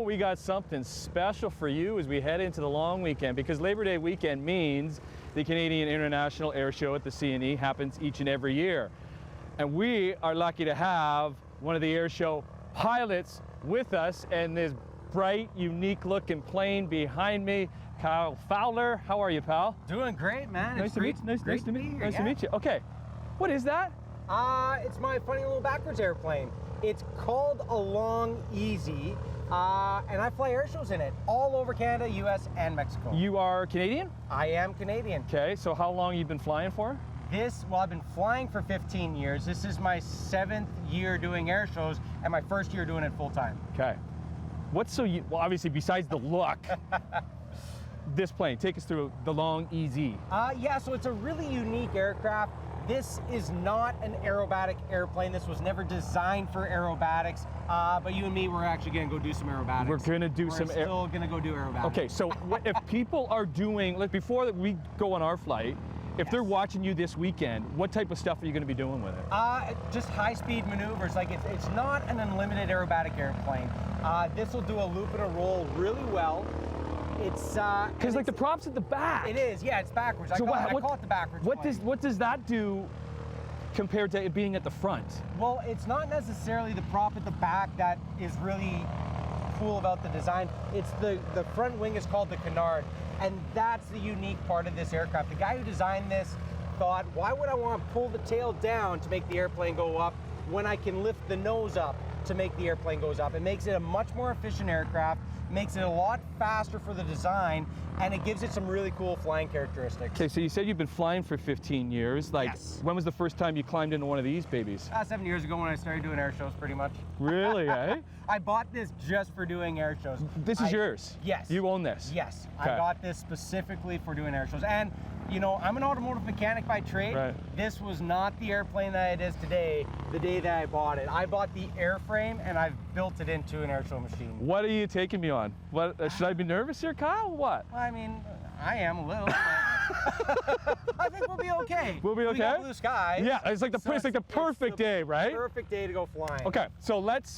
we got something special for you as we head into the long weekend, because Labor Day weekend means the Canadian International Air Show at the CNE happens each and every year. And we are lucky to have one of the air show pilots with us, and this bright, unique looking plane behind me, Kyle Fowler. How are you, pal? Doing great, man. Nice to meet you. Nice to meet you. Okay, what is that? It's my funny little backwards airplane. It's called a long EZ, and I fly air shows in it all over Canada, US, and Mexico. You are Canadian? I am Canadian. Okay, so how long you been flying for? Well, I've been flying for 15 years. This is my 7th year doing air shows, and my 1st year doing it full time. Okay. Well, obviously, besides the look, this plane, take us through the long EZ. Yeah, so it's a really unique aircraft. This is not an aerobatic airplane. This was never designed for aerobatics, but you and me, we're actually gonna go do some aerobatics. We're gonna do We're still gonna go do aerobatics. Okay, so if people are doing, like before we go on our flight, if they're watching you this weekend, what type of stuff are you gonna be doing with it? Just high-speed maneuvers. Like it's not an unlimited aerobatic airplane. This will do a loop and a roll really well. It's because like the prop's at the back. It is, yeah. It's backwards. I call it the backwards. What does that do compared to it being at the front? Well, it's not necessarily the prop at the back that is really cool about the design. It's the front wing is called the canard, and that's the unique part of this aircraft. The guy who designed this thought, why would I want to pull the tail down to make the airplane go up when I can lift the nose up to make the airplane goes up? It makes it a much more efficient aircraft, makes it a lot faster for the design, and it gives it some really cool flying characteristics. Okay, so you said you've been flying for 15 years. Like, yes. When was the first time you climbed into one of these babies? 7 years ago when I started doing air shows, pretty much. Really, eh? I bought this just for doing air shows. This is yours? Yes. You own this? Yes. Okay. I got this specifically for doing air shows. And, you know, I'm an automotive mechanic by trade. Right. This was not the airplane that it is today, the day that I bought it. I bought the airframe and I've built it into an air show machine. What are you taking me on? What should I be nervous here, Kyle? What? I mean, I am a little, but I think we'll be okay. We'll be okay? We got blue skies. Yeah, it's like the perfect day, right? Perfect day to go flying. Okay, so let's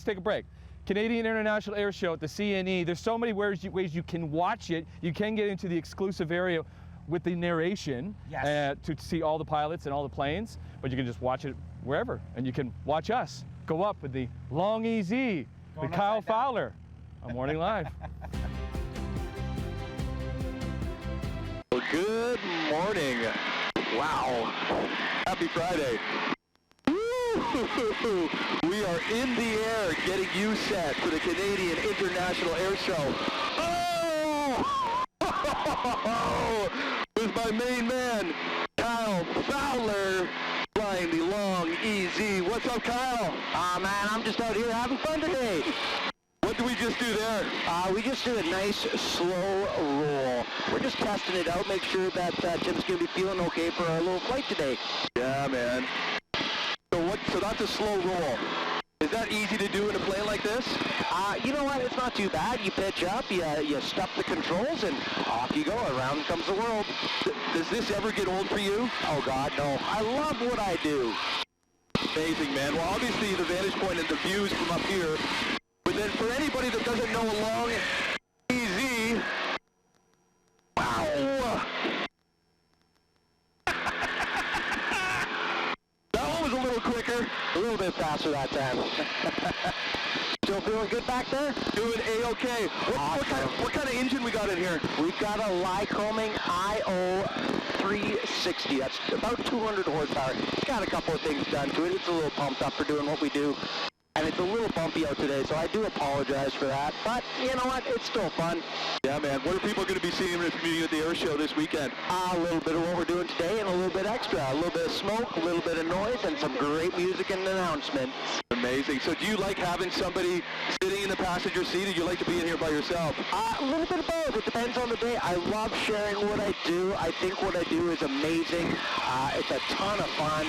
take a break. Canadian International Air Show at the CNE. There's so many ways you can watch it. You can get into the exclusive area with the narration, yes, to see all the pilots and all the planes, but you can just watch it wherever, and you can watch us go up with the long EZ with Kyle Fowler on Morning Live. Good morning. Wow. Happy Friday. Woo! We are in the air getting you set for the Canadian International Air Show. Oh! With my main man, Kyle Fowler, flying the long EZ. What's up, Kyle? Man, I'm just out here having fun today. What do we just do there? We just do a nice slow roll. We're just testing it out, make sure that Tim's going to be feeling okay for our little flight today. Yeah, man. So that's a slow roll. Is that easy to do in a plane like this? You know what? It's not too bad. You pitch up, you step the controls, and off you go. Around comes the world. Does this ever get old for you? Oh, God, no. I love what I do. Amazing, man. Well, obviously, the vantage point and the views from up here. But then for anybody that doesn't know a long EZ, wow. That one was a little quicker. A little bit faster that time. Still feeling good back there? Doing A-okay. What kind of engine we got in here? We've got a Lycoming IO 360. That's about 200 horsepower. It's got a couple of things done to it. It's a little pumped up for doing what we do. And it's a little bumpy out today, so I do apologize for that. But you know what? It's still fun. Yeah, man. What are people going to be seeing from you at the air show this weekend? A little bit of what we're doing today and a little bit extra. A little bit of smoke, a little bit of noise, and some great music and announcements. Amazing. So do you like having somebody sitting in the passenger seat, or do you like to be in here by yourself? A little bit of both. It depends on the day. I love sharing what I do. I think what I do is amazing. It's a ton of fun.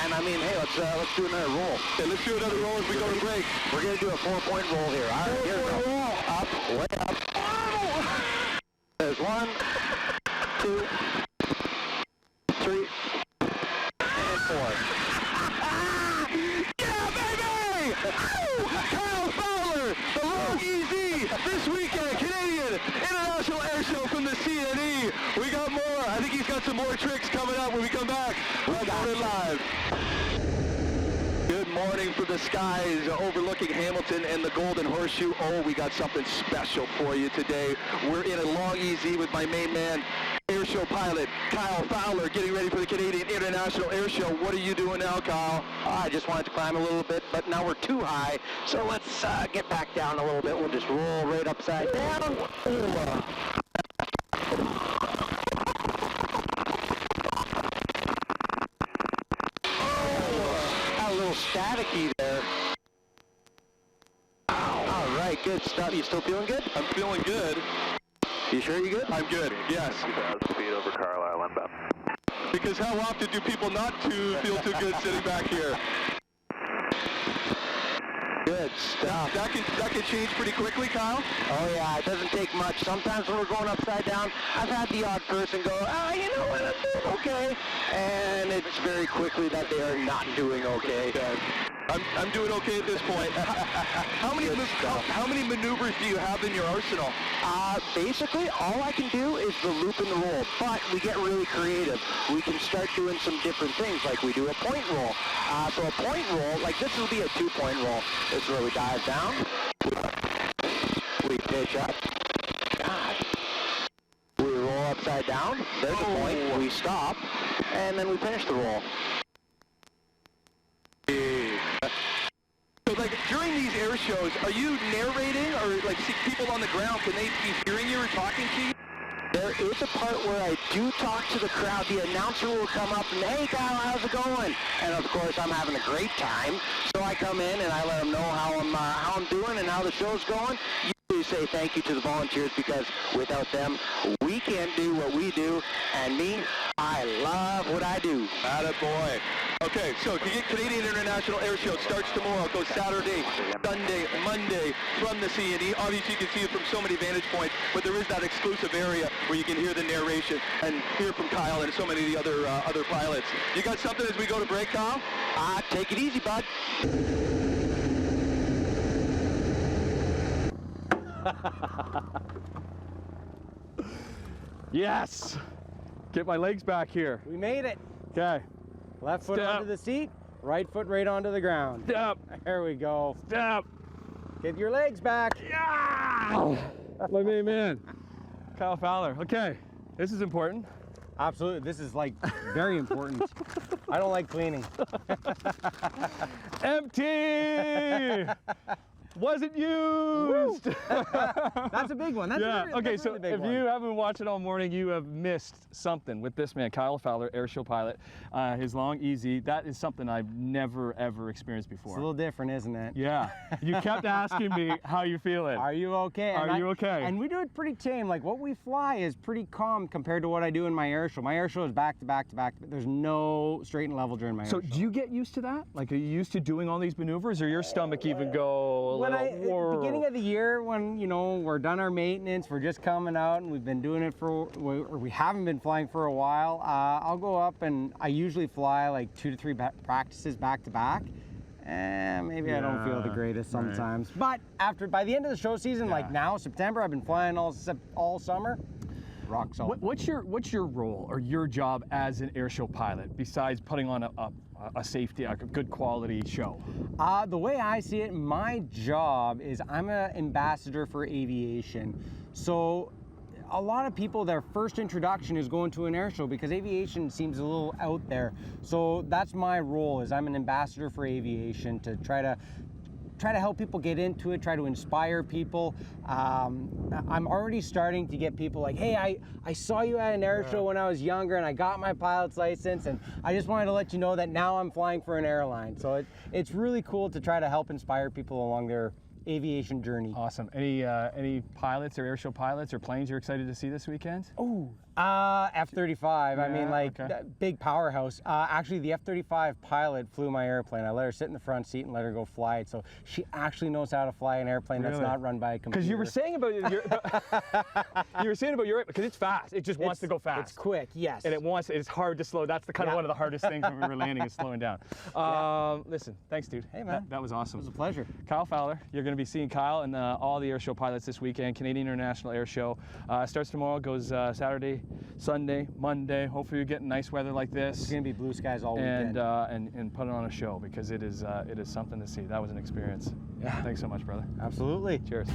And I mean, hey, let's do another roll. Okay, let's do another roll as we go to break. We're going to do a 4-point roll here. All right, here we go. Roll. Up, way up. Oh! There's 1, 2, 3, and 4. Yeah, baby! Kyle Fowler, the long EZ this weekend, Canadian International Airshow from the CNE. We got more. I think he's got some more tricks coming up when we come back. We're going live. Good morning from the skies overlooking Hamilton and the Golden Horseshoe. Oh, we got something special for you today. We're in a long EZ with my main man, Airshow pilot Kyle Fowler, getting ready for the Canadian International Airshow. What are you doing now, Kyle? I just wanted to climb a little bit, but now we're too high. So let's get back down a little bit. We'll just roll right upside down. A little staticky there. All right, good stuff. You still feeling good? I'm feeling good. You sure you're good? I'm good, yes. 2,000 feet over Carlisle inbound. Because how often do people not feel too good sitting back here? Good stuff. That can change pretty quickly, Kyle. Oh yeah, it doesn't take much. Sometimes when we're going upside down, I've had the odd person go, you know what, I'm doing okay. And it's very quickly that they are not doing okay. I'm doing okay at this point. How many maneuvers do you have in your arsenal? Basically, all I can do is the loop and the roll, but we get really creative. We can start doing some different things, like we do a point roll. So a point roll, like this will be a 2-point roll. This is where we dive down, we pitch up, we roll upside down, there's a point, we stop, and then we finish the roll. So like during these air shows, are you narrating or like see people on the ground, can they be hearing you or talking to you? There is a part where I do talk to the crowd. The announcer will come up and, hey Kyle, how's it going? And of course I'm having a great time. So I come in and I let them know how I'm doing and how the show's going. Usually say thank you to the volunteers because without them, we can't do what we do. And me, I love what I do. Attaboy. Okay, so the Canadian International Airshow starts tomorrow, goes Saturday, Sunday, Monday from the CNE. Obviously you can see it from so many vantage points, but there is that exclusive area where you can hear the narration and hear from Kyle and so many of the other pilots. You got something as we go to break, Kyle? Take it easy, bud. Yes! Get my legs back here. We made it. Okay. Left foot onto the seat, right foot right onto the ground. Step. There we go. Step. Get your legs back. Yeah! My main man, Kyle Fowler. Okay, this is important. Absolutely, this is like very important. I don't like cleaning. Empty! Wasn't used! That's a big one. That's yeah, that's okay, a so really big if one. you haven't been watching all morning, you have missed something with this man, Kyle Fowler, airshow pilot, his long EZ. That is something I've never, ever experienced before. It's a little different, isn't it? Yeah, you kept asking me how you feeling. Are you okay? Are you okay? And we do it pretty tame. Like what we fly is pretty calm compared to what I do in my airshow. My airshow is back to back to back. There's no straight and level during my So airshow. do you get used to that? Like, are you used to doing all these maneuvers, or your stomach even go a little? Beginning of the year, when we're done our maintenance, we're just coming out, and we've been doing it or we haven't been flying for a while. I'll go up, and I usually fly like 2 to 3 practices back to back. And maybe I don't feel the greatest sometimes. Right. But by the end of the show season, like now, September, I've been flying all summer. Rock solid. What's your role or your job as an airshow pilot besides putting on a safety, a good quality show? The way I see it, my job is I'm an ambassador for aviation. So a lot of people, their first introduction is going to an airshow because aviation seems a little out there. So that's my role, is I'm an ambassador for aviation to try to help people get into it, try to inspire people. I'm already starting to get people like, hey, I saw you at an air show when I was younger and I got my pilot's license, and I just wanted to let you know that now I'm flying for an airline. So it's really cool to try to help inspire people along their aviation journey. Awesome. Any pilots or airshow pilots or planes you're excited to see this weekend? Oh, F-35. I mean, like, okay. Big powerhouse. Actually, the F-35 pilot flew my airplane. I let her sit in the front seat and let her go fly it. So she actually knows how to fly an airplane that's not run by a computer. Because you were saying about your because it's fast. It just wants to go fast. It's quick, yes. And it's hard to slow. That's the kind of one of the hardest things when we were landing is slowing down. Listen, thanks, dude. Hey, man. That was awesome. It was a pleasure. Kyle Fowler, you're going to going to be seeing Kyle and all the airshow pilots this weekend. Canadian International Airshow starts tomorrow, goes Saturday, Sunday, Monday. Hopefully you get nice weather like this. It's going to be blue skies all weekend. And put it on a show, because it is something to see. That was an experience. Yeah. Thanks so much, brother. Absolutely. Cheers.